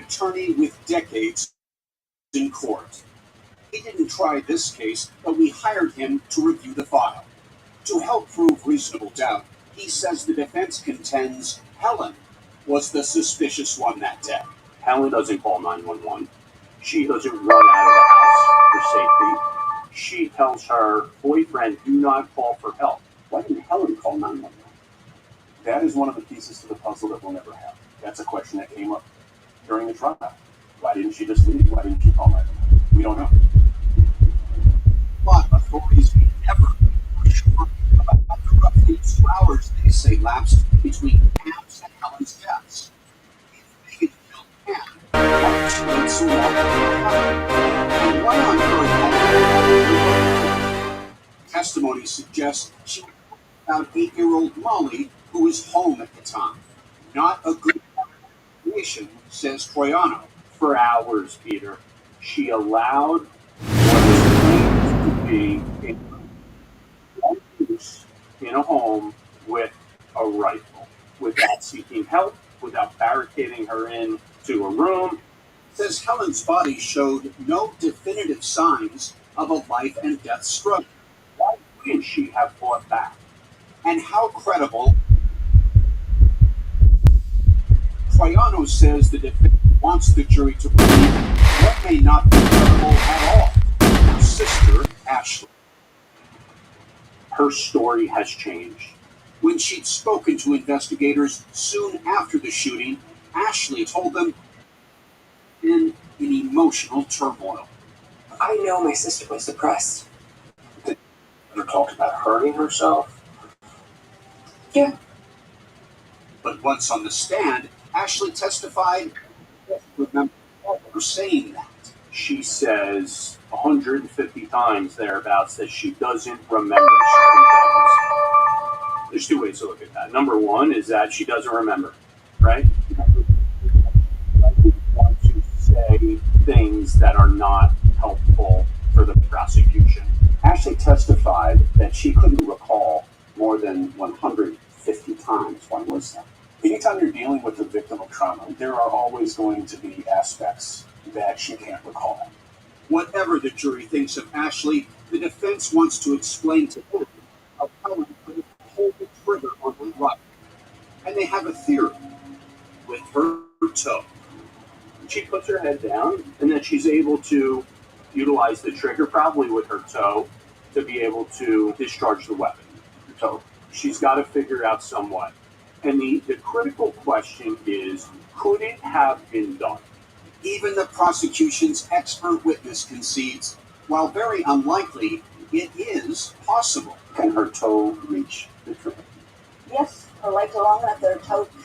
attorney with decades in court. He didn't try this case, but we hired him to review the file. To help prove reasonable doubt, he says the defense contends Helen was the suspicious one that day. Helen doesn't call 911. She doesn't run out of the house for safety. She tells her boyfriend, do not call for help. Why didn't Helen call 911? That is one of the pieces to the puzzle that we'll never have. That's a question that came up during the trial. Why didn't she just leave? Why didn't she call 911? We don't know. But authorities never were sure about the roughly 2 hours they say lapsed between Pam's and Helen's deaths. If Megan killed Pam, why did she wait so long to kill Helen? And why on earth? Testimony suggests she was about 8-year-old Molly, who was home at the time. Not a good situation, says Troiano. For hours, Peter, she allowed what was claimed to be a use in a home with a rifle, without seeking help, without barricading her into a room. Says Helen's body showed no definitive signs of a life and death struggle. Why wouldn't she have fought back? And how credible? Troiano says the defense wants the jury to believe what may not be credible at all. Her sister, Ashley. Her story has changed. When she'd spoken to investigators soon after the shooting, Ashley told them in emotional turmoil. I know my sister was depressed. Did you ever talk about hurting herself? Yeah. But once on the stand, Ashley testified remember her saying that. She says 150 times thereabouts that she doesn't remember certain things. There's 2 ways to look at that. Number one is that she doesn't remember, right? Want to say things that are not helpful for the prosecution. Ashley testified that she couldn't recall more than 150 times. Why was that? Anytime you're dealing with a victim of trauma, there are always going to be aspects that she can't recall. Whatever the jury thinks of Ashley, the defense wants to explain to them how Helen could pull the trigger on her rifle. And they have a theory with her toe. She puts her head down, and then she's able to utilize the trigger, probably with her toe, to be able to discharge the weapon. Her toe. She's got to figure out some way. And the critical question is, could it have been done? Even the prosecution's expert witness concedes, while very unlikely, it is possible. Can her toe reach the trigger? Yes, her legs are long enough that her toe